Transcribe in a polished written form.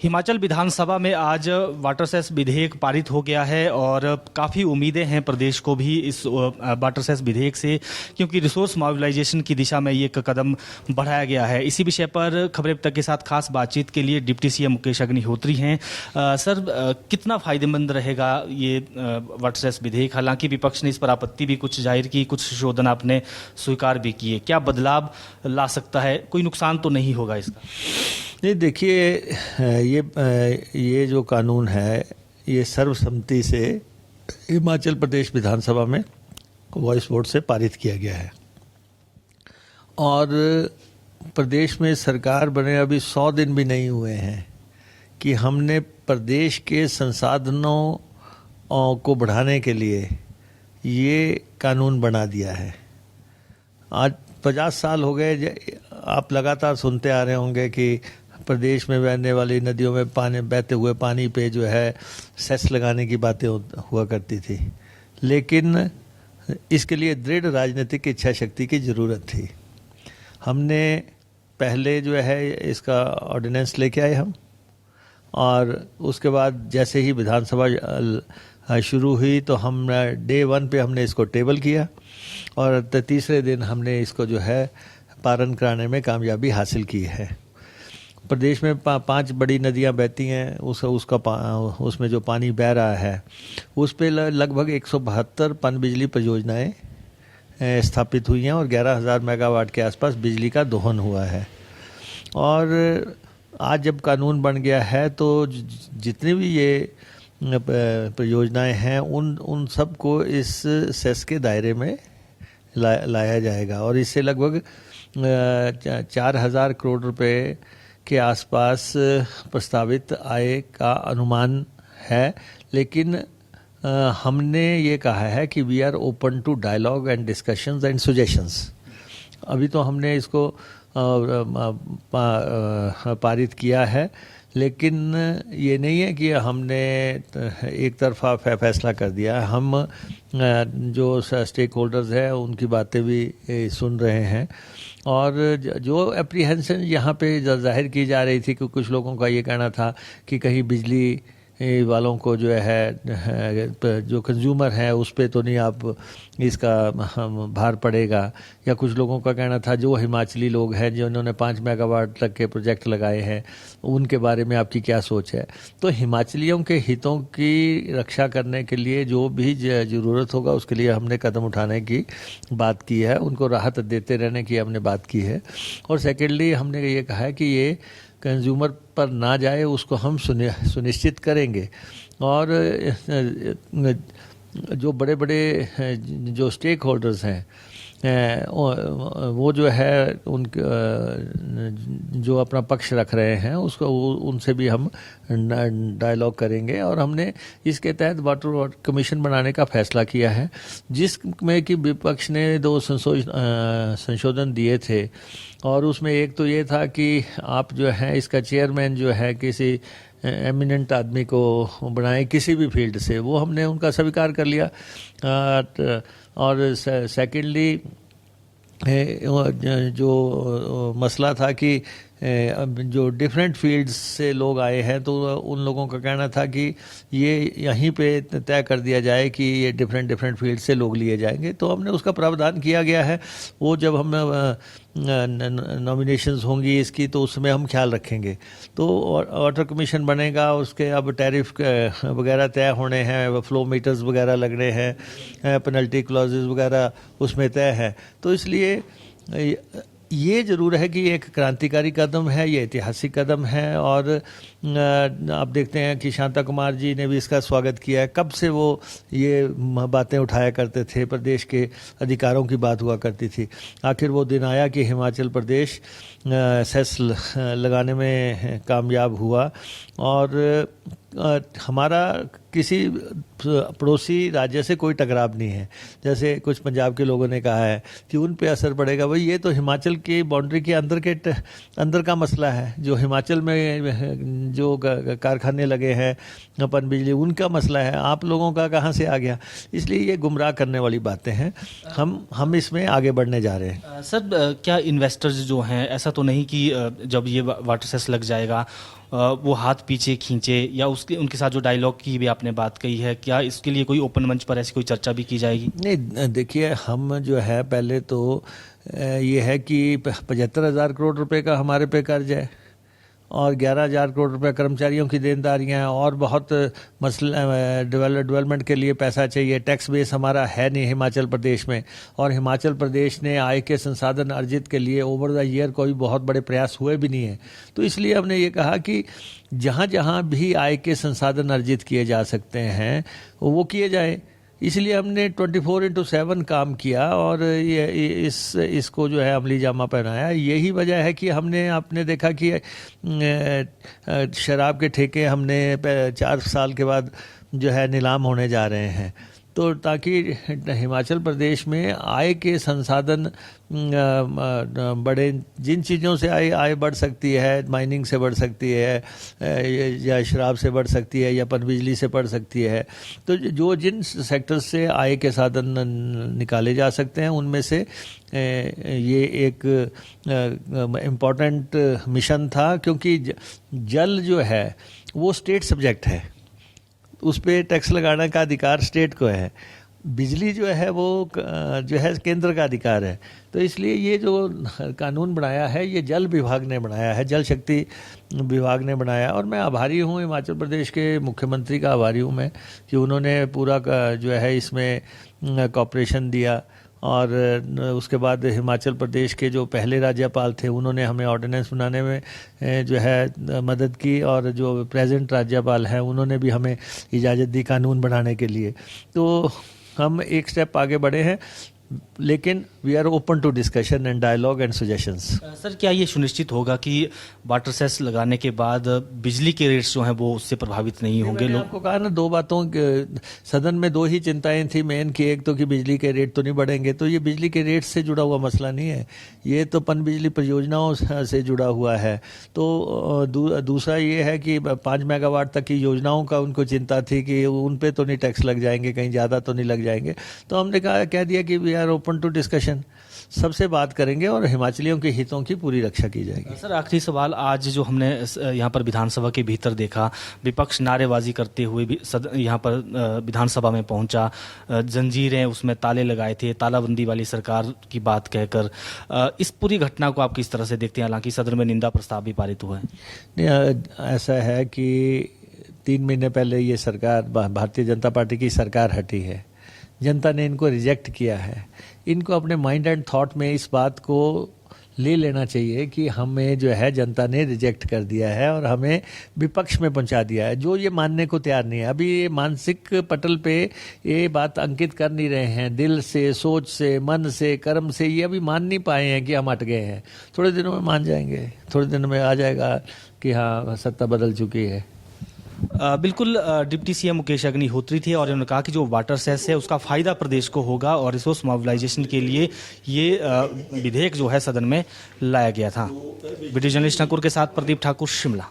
हिमाचल विधानसभा में आज water cess विधेयक पारित हो गया है और काफ़ी उम्मीदें हैं प्रदेश को भी इस वाटर सेस विधेयक से, क्योंकि रिसोर्स मोबिलाइजेशन की दिशा में ये एक कदम बढ़ाया गया है। इसी विषय पर खबरें अब तक के साथ खास बातचीत के लिए डिप्टी सीएम मुकेश अग्निहोत्री हैं। सर, कितना फ़ायदेमंद रहेगा ये वाटर सेस विधेयक? हालांकि विपक्ष ने इस पर आपत्ति भी कुछ जाहिर की, कुछ संशोधन आपने स्वीकार भी किए। क्या बदलाव ला सकता है? कोई नुकसान तो नहीं होगा इसका? नहीं, देखिए, ये जो कानून है ये सर्वसम्मति से हिमाचल प्रदेश विधानसभा में वॉइस वोट से पारित किया गया है और प्रदेश में सरकार बने अभी 100 दिन भी नहीं हुए हैं कि हमने प्रदेश के संसाधनों को बढ़ाने के लिए ये कानून बना दिया है। आज 50 साल हो गए, आप लगातार सुनते आ रहे होंगे कि प्रदेश में बहने वाली नदियों में पानी, बहते हुए पानी पे जो है सेस लगाने की बातें हुआ करती थी, लेकिन इसके लिए दृढ़ राजनीतिक इच्छा शक्ति की ज़रूरत थी। हमने पहले जो है इसका ऑर्डिनेंस लेके आए हम, और उसके बाद जैसे ही विधानसभा शुरू हुई तो हम डे 1 पे हमने इसको टेबल किया और तीसरे दिन हमने इसको जो है पारण कराने में कामयाबी हासिल की है। प्रदेश में 5 बड़ी नदियां बहती हैं, उसमें जो पानी बह रहा है उस पे लगभग 172 पनबिजली परियोजनाएं स्थापित हुई हैं और 11,000 मेगावाट के आसपास बिजली का दोहन हुआ है। और आज जब कानून बन गया है तो जितनी भी ये परियोजनाएं हैं उन सब को इस सेस के दायरे में लाया जाएगा और इससे लगभग 4,000 करोड़ रुपए के आसपास प्रस्तावित आय का अनुमान है। लेकिन हमने ये कहा है कि we are open to dialogue and discussions and suggestions. अभी तो हमने इसको पारित किया है, लेकिन ये नहीं है कि हमने एक तरफा फैसला कर दिया। हम जो स्टेक होल्डर्स हैं उनकी बातें भी सुन रहे हैं और जो एप्रीहेंशन यहाँ पे जाहिर की जा रही थी कि कुछ लोगों का ये कहना था कि कहीं बिजली वालों को जो है जो कंज्यूमर है उस पे तो नहीं आप इसका भार पड़ेगा, या कुछ लोगों का कहना था जो हिमाचली लोग हैं जिन्होंने 5 मेगावाट तक के प्रोजेक्ट लगाए हैं उनके बारे में आपकी क्या सोच है। तो हिमाचलियों के हितों की रक्षा करने के लिए जो भी ज़रूरत होगा उसके लिए हमने कदम उठाने की बात की है, उनको राहत देते रहने की हमने बात की है। और सेकेंडली हमने ये कहा है कि ये कंज्यूमर पर ना जाए उसको हम सुनिश्चित करेंगे। और जो बड़े बड़े जो स्टेक होल्डर्स हैं वो जो है उनके जो अपना पक्ष रख रहे हैं उसको उनसे भी हम डायलॉग करेंगे। और हमने इसके तहत वाटर कमीशन बनाने का फैसला किया है, जिसमें कि विपक्ष ने 2 संशोधन दिए थे और उसमें एक तो ये था कि आप जो है इसका चेयरमैन जो है किसी एमिनेंट आदमी को बनाए किसी भी फील्ड से, वो हमने उनका स्वीकार कर लिया। और सेकेंडली जो मसला था कि जो डिफरेंट फील्ड्स से लोग आए हैं तो उन लोगों का कहना था कि ये यहीं पे तय कर दिया जाए कि ये डिफरेंट फील्ड से लोग लिए जाएंगे। तो हमने उसका प्रावधान किया गया है, वो जब हम नॉमिनेशंस होंगी इसकी तो उसमें हम ख्याल रखेंगे। तो वाटर कमीशन बनेगा, उसके अब टैरिफ वगैरह तय होने हैं, फ्लो मीटर्स वगैरह लगने हैं, पेनल्टी क्लॉजेस वगैरह उसमें तय है। तो इसलिए ये ज़रूर है कि एक क्रांतिकारी कदम है, ये ऐतिहासिक कदम है। और आप देखते हैं कि शांता कुमार जी ने भी इसका स्वागत किया है। कब से वो ये बातें उठाया करते थे, प्रदेश के अधिकारों की बात हुआ करती थी। आखिर वो दिन आया कि हिमाचल प्रदेश सेस लगाने में कामयाब हुआ और हमारा किसी पड़ोसी राज्य से कोई टकराव नहीं है। जैसे कुछ पंजाब के लोगों ने कहा है कि उन पे असर पड़ेगा, भाई ये तो हिमाचल की बाउंड्री के अंदर का मसला है। जो हिमाचल में जो कारखाने लगे हैं पनबिजली, उनका मसला है, आप लोगों का कहाँ से आ गया। इसलिए ये गुमराह करने वाली बातें हैं। हम इसमें आगे बढ़ने जा रहे हैं। सर, क्या इन्वेस्टर्स जो हैं, ऐसा तो नहीं कि जब ये वाटर सेस लग जाएगा वो हाथ पीछे खींचे, या उसके उनके साथ जो डायलॉग की भी आपने बात कही है, क्या इसके लिए कोई ओपन मंच पर ऐसी कोई चर्चा भी की जाएगी? नहीं, देखिए, हम जो है पहले तो ये है कि 75,000 करोड़ रुपए का हमारे पे कर्ज है और 11,000 करोड़ रुपए कर्मचारियों की देनदारियां हैं और बहुत मसले डेवलपमेंट के लिए पैसा चाहिए। टैक्स बेस हमारा है नहीं हिमाचल प्रदेश में, और हिमाचल प्रदेश ने आय के संसाधन अर्जित के लिए ओवर द ईयर कोई बहुत बड़े प्रयास हुए भी नहीं है। तो इसलिए हमने ये कहा कि जहाँ जहाँ भी आय के संसाधन अर्जित किए जा सकते हैं वो किए जाए। इसलिए हमने 24/7 काम किया और ये इसको जो है अमली जामा पहनाया। यही वजह है कि आपने देखा कि शराब के ठेके हमने 4 साल के बाद जो है नीलाम होने जा रहे हैं, तो ताकि हिमाचल प्रदेश में आय के संसाधन बड़े, जिन चीज़ों से आय बढ़ सकती है, माइनिंग से बढ़ सकती है या शराब से बढ़ सकती है या पनबिजली से बढ़ सकती है, तो जो जिन सेक्टर्स से आय के साधन निकाले जा सकते हैं उनमें से ये एक इम्पॉर्टेंट मिशन था। क्योंकि जल जो है वो स्टेट सब्जेक्ट है, उस पर टैक्स लगाने का अधिकार स्टेट को है। बिजली जो है वो जो है केंद्र का अधिकार है। तो इसलिए ये जो कानून बनाया है ये जल विभाग ने बनाया है, जल शक्ति विभाग ने बनाया। और मैं आभारी हूँ, हिमाचल प्रदेश के मुख्यमंत्री का आभारी हूँ मैं, कि उन्होंने पूरा जो है इसमें कॉपरेशन दिया। और उसके बाद हिमाचल प्रदेश के जो पहले राज्यपाल थे उन्होंने हमें ऑर्डिनेंस बनाने में जो है मदद की, और जो प्रेजेंट राज्यपाल हैं उन्होंने भी हमें इजाज़त दी कानून बनाने के लिए। तो हम एक स्टेप आगे बढ़े हैं, लेकिन we are open to discussion and dialogue and suggestions. Sir, क्या ये सुनिश्चित होगा कि वाटर सेस लगाने के बाद बिजली के रेट्स जो हैं वो उससे प्रभावित नहीं होंगे? मैंने आपको कहा ना, 2 बातों सदन में 2 ही चिंताएं थी मेन की। एक तो कि बिजली के रेट तो नहीं बढ़ेंगे, तो ये बिजली के रेट से जुड़ा हुआ मसला नहीं है, ये तो पनबिजली परियोजनाओं से जुड़ा हुआ है। तो दूसरा ये है कि 5 मेगावाट तक की योजनाओं का उनको चिंता थी कि उन पे तो नहीं टैक्स लग जाएंगे, कहीं ज़्यादा तो नहीं लग जाएंगे। तो हमने कह दिया कि we are open to discussion, सबसे बात करेंगे और हिमाचलियों के हितों की पूरी रक्षा की जाएगी। सर, आखिरी सवाल, आज जो हमने यहाँ पर विधानसभा के भीतर देखा, विपक्ष नारेबाजी करते हुए भी यहाँ पर विधानसभा में पहुँचा, जंजीरें उसमें ताले लगाए थे, तालाबंदी वाली सरकार की बात कहकर, इस पूरी घटना को आप किस तरह से देखते हैं? हालांकि सदन में निंदा प्रस्ताव भी पारित हुआ है। ऐसा है कि 3 महीने पहले ये सरकार, भारतीय जनता पार्टी की सरकार हटी है, जनता ने इनको रिजेक्ट किया है। इनको अपने माइंड एंड थॉट में इस बात को ले लेना चाहिए कि हमें जो है जनता ने रिजेक्ट कर दिया है और हमें विपक्ष में पहुंचा दिया है, जो ये मानने को तैयार नहीं है। अभी ये मानसिक पटल पे ये बात अंकित कर नहीं रहे हैं, दिल से, सोच से, मन से, कर्म से ये अभी मान नहीं पाए हैं कि हम अट गए हैं। थोड़े दिनों में मान जाएंगे, थोड़े दिनों में आ जाएगा कि हाँ सत्ता बदल चुकी है। बिल्कुल, डिप्टी सीएम मुकेश अग्निहोत्री थे और उन्होंने कहा कि जो वाटर सेस है उसका फ़ायदा प्रदेश को होगा और रिसोर्स मोबिलाइजेशन के लिए ये विधेयक जो है सदन में लाया गया था। वीडियो जर्नलिस्ट नकुर के साथ प्रदीप ठाकुर, शिमला।